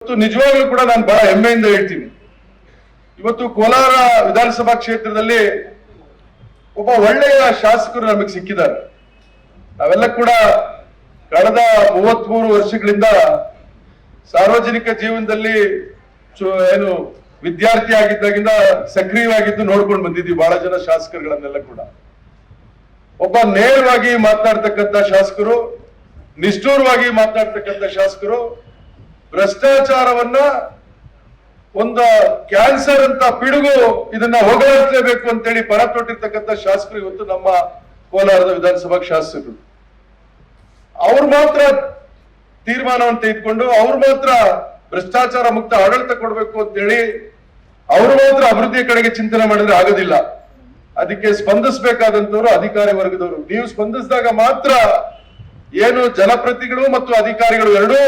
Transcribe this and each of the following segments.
ನಿಜವಾಗ್ಲೂ ಕೂಡ ನಾನು ಬಹಳ ಹೆಮ್ಮೆಯಿಂದ ಹೇಳ್ತೀನಿ. ಇವತ್ತು ಕೋಲಾರ ವಿಧಾನಸಭಾ ಕ್ಷೇತ್ರದಲ್ಲಿ ಒಬ್ಬ ಒಳ್ಳೆಯ ಶಾಸಕರು ನಮಗೆ ಸಿಕ್ಕಿದ್ದಾರೆ. ನಾವೆಲ್ಲ ಕೂಡ ಕಳೆದ 33 ವರ್ಷಗಳಿಂದ ಸಾರ್ವಜನಿಕ ಜೀವನದಲ್ಲಿ ಏನು ವಿದ್ಯಾರ್ಥಿ ಆಗಿದ್ದಾಗಿಂದ ಸಕ್ರಿಯವಾಗಿದ್ದು ನೋಡ್ಕೊಂಡು ಬಂದಿದ್ದೀವಿ ಬಹಳ ಜನ ಶಾಸಕರುಗಳನ್ನೆಲ್ಲ ಕೂಡ. ಒಬ್ಬ ನೇರವಾಗಿ ಮಾತನಾಡ್ತಕ್ಕಂಥ ಶಾಸಕರು, ನಿಷ್ಠೂರವಾಗಿ ಮಾತನಾಡ್ತಕ್ಕಂಥ ಶಾಸಕರು, ಭ್ರಷ್ಟಾಚಾರವನ್ನ ಒಂದು ಕ್ಯಾನ್ಸರ್ ಅಂತ ಪಿಡುಗು, ಇದನ್ನ ಹೋಗಲಾಡಿಸಲೇಬೇಕು ಅಂತೇಳಿ ಪರ ತೊಟ್ಟಿರ್ತಕ್ಕಂಥ ಶಾಸಕರು ಇವತ್ತು ನಮ್ಮ ಕೋಲಾರದ ವಿಧಾನಸಭಾ ಶಾಸಕರು. ಅವ್ರು ಮಾತ್ರ ತೀರ್ಮಾನವನ್ನು ತೆಗೆದುಕೊಂಡು ಅವ್ರು ಮಾತ್ರ ಭ್ರಷ್ಟಾಚಾರ ಮುಕ್ತ ಆಡಳಿತ ಕೊಡಬೇಕು ಅಂತೇಳಿ ಅವರು ಮಾತ್ರ ಅಭಿವೃದ್ಧಿಯ ಕಡೆಗೆ ಚಿಂತನೆ ಮಾಡಿದ್ರೆ ಆಗೋದಿಲ್ಲ. ಅದಕ್ಕೆ ಸ್ಪಂದಿಸಬೇಕಾದಂತವ್ರು ಅಧಿಕಾರಿ ವರ್ಗದವರು. ನೀವು ಸ್ಪಂದಿಸಿದಾಗ ಮಾತ್ರ ಏನು ಜನಪ್ರತಿನಿಧಿಗಳು ಮತ್ತು ಅಧಿಕಾರಿಗಳು ಎರಡೂ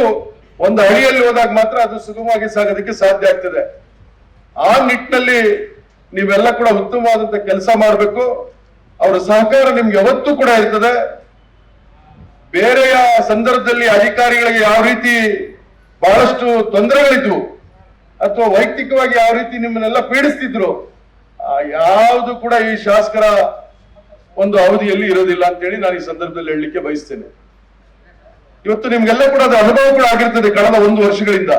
ಒಂದು ಹಳಿಯಲ್ಲಿ ಹೋದಾಗ ಮಾತ್ರ ಅದು ಸುಗಮವಾಗಿ ಸಾಗೋದಕ್ಕೆ ಸಾಧ್ಯ ಆಗ್ತದೆ. ಆ ನಿಟ್ಟಿನಲ್ಲಿ ನೀವೆಲ್ಲ ಕೂಡ ಉತ್ತಮವಾದಂತ ಕೆಲಸ ಮಾಡಬೇಕು. ಅವರ ಸಹಕಾರ ನಿಮ್ಗೆ ಯಾವತ್ತೂ ಕೂಡ ಇರ್ತದೆ. ಬೇರೆಯ ಸಂದರ್ಭದಲ್ಲಿ ಅಧಿಕಾರಿಗಳಿಗೆ ಯಾವ ರೀತಿ ಬಹಳಷ್ಟು ತೊಂದರೆಗಳಿದ್ವು ಅಥವಾ ವೈಯಕ್ತಿಕವಾಗಿ ಯಾವ ರೀತಿ ನಿಮ್ಮನ್ನೆಲ್ಲ ಪೀಡಿಸ್ತಿದ್ರು, ಯಾವುದು ಕೂಡ ಈ ಶಾಸಕರ ಒಂದು ಅವಧಿಯಲ್ಲಿ ಇರೋದಿಲ್ಲ ಅಂತೇಳಿ ನಾನು ಈ ಸಂದರ್ಭದಲ್ಲಿ ಹೇಳಲಿಕ್ಕೆ ಬಯಸ್ತೇನೆ. ಇವತ್ತು ನಿಮ್ಗೆಲ್ಲ ಕೂಡ ಅದು ಅನುಭವ ಕೂಡ ಆಗಿರ್ತದೆ ಕಳೆದ 1 ವರ್ಷಗಳಿಂದ.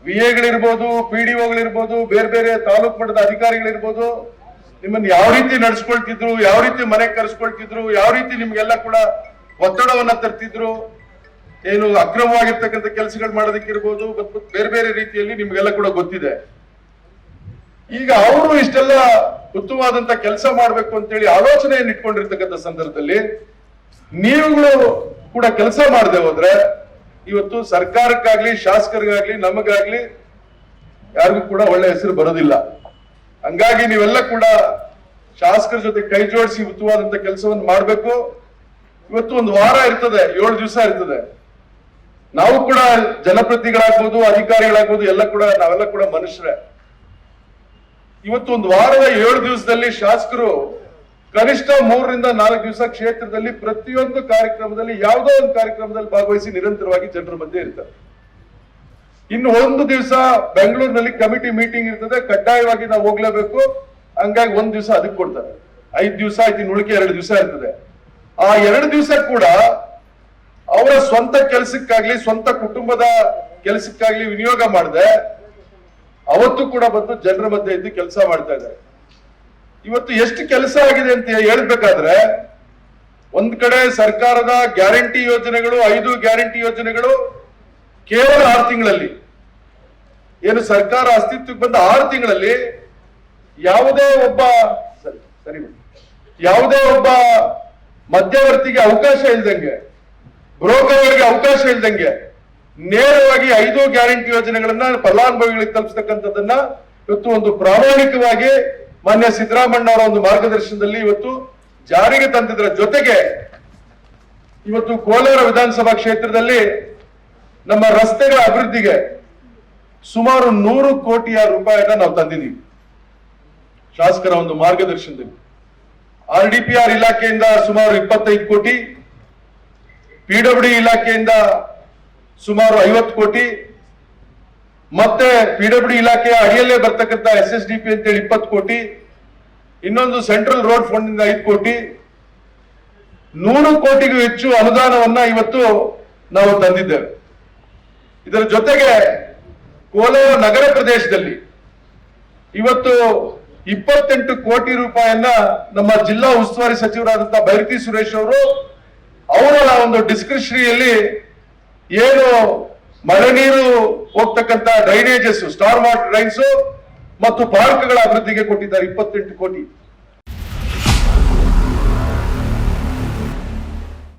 ವಿಎಗಳಿರ್ಬೋದು, ಪಿಡಿಒಗಳಿರ್ಬೋದು, ಬೇರೆ ಬೇರೆ ತಾಲೂಕು ಮಟ್ಟದ ಅಧಿಕಾರಿಗಳಿರ್ಬೋದು, ನಿಮ್ಮನ್ನು ಯಾವ ರೀತಿ ನಡೆಸ್ಕೊಳ್ತಿದ್ರು, ಯಾವ ರೀತಿ ಮನೆಗೆ ಕರೆಸ್ಕೊಳ್ತಿದ್ರು, ಯಾವ ರೀತಿ ನಿಮ್ಗೆಲ್ಲ ಕೂಡ ಒತ್ತಡವನ್ನ ತರ್ತಿದ್ರು, ಏನು ಅಕ್ರಮವಾಗಿರ್ತಕ್ಕಂಥ ಕೆಲಸಗಳು ಮಾಡೋದಕ್ಕಿರ್ಬೋದು, ಬೇರೆ ಬೇರೆ ರೀತಿಯಲ್ಲಿ ನಿಮ್ಗೆಲ್ಲ ಕೂಡ ಗೊತ್ತಿದೆ. ಈಗ ಅವರು ಇಷ್ಟೆಲ್ಲ ಉತ್ತಮವಾದಂತ ಕೆಲಸ ಮಾಡ್ಬೇಕು ಅಂತೇಳಿ ಆಲೋಚನೆಯನ್ನು ಇಟ್ಕೊಂಡಿರ್ತಕ್ಕಂಥ ಸಂದರ್ಭದಲ್ಲಿ ನೀವುಗಳು ಕೂಡ ಕೆಲಸ ಮಾಡದೆ ಹೋದ್ರೆ ಇವತ್ತು ಸರ್ಕಾರಕ್ಕಾಗ್ಲಿ, ಶಾಸಕರಿಗಾಗ್ಲಿ, ನಮಗಾಗ್ಲಿ ಯಾರಿಗೂ ಕೂಡ ಒಳ್ಳೆ ಹೆಸರು ಬರೋದಿಲ್ಲ. ಹಂಗಾಗಿ ನೀವೆಲ್ಲ ಕೂಡ ಶಾಸಕರ ಜೊತೆ ಕೈ ಜೋಡಿಸಿ ಉತ್ತಮವಾದಂತ ಕೆಲಸವನ್ನು ಮಾಡಬೇಕು. ಇವತ್ತು ಒಂದು ವಾರ ಇರ್ತದೆ, 7 ದಿವಸ ಇರ್ತದೆ. ನಾವು ಕೂಡ ಜನಪ್ರತಿನಿಧಿಗಳಾಗ್ಬೋದು, ಅಧಿಕಾರಿಗಳಾಗ್ಬೋದು, ನಾವೆಲ್ಲ ಕೂಡ ಮನುಷ್ಯರೇ. ಇವತ್ತು ಒಂದು ವಾರದ 7 ದಿವಸದಲ್ಲಿ ಶಾಸಕರು ಕನಿಷ್ಠ 3 ರಿಂದ 4 ದಿವಸ ಕ್ಷೇತ್ರದಲ್ಲಿ ಪ್ರತಿಯೊಂದು ಕಾರ್ಯಕ್ರಮದಲ್ಲಿ ಯಾವುದೋ ಒಂದು ಕಾರ್ಯಕ್ರಮದಲ್ಲಿ ಭಾಗವಹಿಸಿ ನಿರಂತರವಾಗಿ ಜನರ ಮಧ್ಯೆ ಇರ್ತಾರೆ. ಇನ್ನು 1 ದಿವಸ ಬೆಂಗಳೂರಿನಲ್ಲಿ ಕಮಿಟಿ ಮೀಟಿಂಗ್ ಇರ್ತದೆ, ಕಡ್ಡಾಯವಾಗಿ ನಾವು ಹೋಗ್ಲೇಬೇಕು. ಹಂಗಾಗಿ 1 ದಿವಸ ಅದಕ್ಕೆ ಕೊಡ್ತಾರೆ. 5 ದಿವಸ ಆಯ್ತು, ಇನ್ನು ಉಳಿಕೆ 2 ದಿವಸ ಇರ್ತದೆ. ಆ 2 ದಿವಸ ಕೂಡ ಅವರ ಸ್ವಂತ ಕೆಲಸಕ್ಕಾಗ್ಲಿ, ಸ್ವಂತ ಕುಟುಂಬದ ಕೆಲಸಕ್ಕಾಗ್ಲಿ ವಿನಿಯೋಗ ಮಾಡದೆ ಅವತ್ತು ಕೂಡ ಬಂದು ಜನರ ಮಧ್ಯೆ ಇದ್ದು ಕೆಲಸ ಮಾಡ್ತಾ ಇದ್ದಾರೆ. ಇವತ್ತು ಎಷ್ಟು ಕೆಲಸ ಆಗಿದೆ ಅಂತ ಹೇಳ್ಬೇಕಾದ್ರೆ, ಒಂದ್ ಕಡೆ ಸರ್ಕಾರದ ಗ್ಯಾರಂಟಿ ಯೋಜನೆಗಳು, 5 ಗ್ಯಾರಂಟಿ ಯೋಜನೆಗಳು ಕೇವಲ 6 ತಿಂಗಳಲ್ಲಿ, ಏನು ಸರ್ಕಾರ ಅಸ್ತಿತ್ವಕ್ಕೆ ಬಂದ 6 ತಿಂಗಳಲ್ಲಿ ಯಾವುದೇ ಒಬ್ಬ ಮಧ್ಯವರ್ತಿಗೆ ಅವಕಾಶ ಇಲ್ದಂಗೆ, ಬ್ರೋಕರ್ಗಳಿಗೆ ಅವಕಾಶ ಇಲ್ದಂಗೆ ನೇರವಾಗಿ 5 ಗ್ಯಾರಂಟಿ ಯೋಜನೆಗಳನ್ನ ಫಲಾನುಭವಿಗಳಿಗೆ ತಲುಪಿಸ್ತಕ್ಕಂಥದ್ದನ್ನ ಇವತ್ತು ಒಂದು ಪ್ರಾಮಾಣಿಕವಾಗಿ ಮಾನ್ಯ ಸಿದ್ದರಾಮಣ್ಣ ಅವರ ಒಂದು ಮಾರ್ಗದರ್ಶನದಲ್ಲಿ ಇವತ್ತು ಜಾರಿಗೆ ತಂದಿದ್ರ ಜೊತೆಗೆ ಇವತ್ತು ಕೋಲಾರ ವಿಧಾನಸಭಾ ಕ್ಷೇತ್ರದಲ್ಲಿ ನಮ್ಮ ರಸ್ತೆಗಳ ಅಭಿವೃದ್ಧಿಗೆ ಸುಮಾರು 100 ಕೋಟಿ ರೂಪಾಯಿನ ನಾವು ತಂದಿದ್ದೀವಿ ಶಾಸಕರ ಒಂದು ಮಾರ್ಗದರ್ಶನದಲ್ಲಿ. RDPR ಇಲಾಖೆಯಿಂದ ಸುಮಾರು 25 ಕೋಟಿ, PWD ಇಲಾಖೆಯಿಂದ ಸುಮಾರು 50 ಕೋಟಿ, ಮತ್ತೆ PWD ಇಲಾಖೆಯ ಅಡಿಯಲ್ಲೇ ಬರ್ತಕ್ಕಂಥ SSDP ಅಂತೇಳಿ 20 ಕೋಟಿ, ಇನ್ನೊಂದು ಸೆಂಟ್ರಲ್ ರೋಡ್ ಫಂಡ್ ಇಂದ 5 ಕೋಟಿ, 100 ಕೋಟಿಗೂ ಹೆಚ್ಚು ಅನುದಾನವನ್ನ ಇವತ್ತು ನಾವು ತಂದಿದ್ದೇವೆ. ಇದರ ಜೊತೆಗೆ ಕೋಲಾರ ನಗರ ಪ್ರದೇಶದಲ್ಲಿ ಇವತ್ತು 28 ಕೋಟಿ ರೂಪಾಯಿಯನ್ನ ನಮ್ಮ ಜಿಲ್ಲಾ ಉಸ್ತುವಾರಿ ಸಚಿವರಾದಂತಹ ಬೈರತಿ ಸುರೇಶ್ ಅವರು ಅವರ ಒಂದು ಡಿಸ್ಕ್ರಿಷರಿಯಲ್ಲಿ ಏನು ಮಳೆ ನೀರು ಹೋಗ್ತಕ್ಕಂಥ ಡ್ರೈನೇಜಸ್, ಸ್ಟಾರ್ ವಾಟರ್ ಡ್ರೈನ್ಸ್ ಮತ್ತು ಪಾರ್ಕ್ಗಳ ಅಭಿವೃದ್ಧಿಗೆ ಕೊಟ್ಟಿದ್ದಾರೆ 28 ಕೋಟಿ.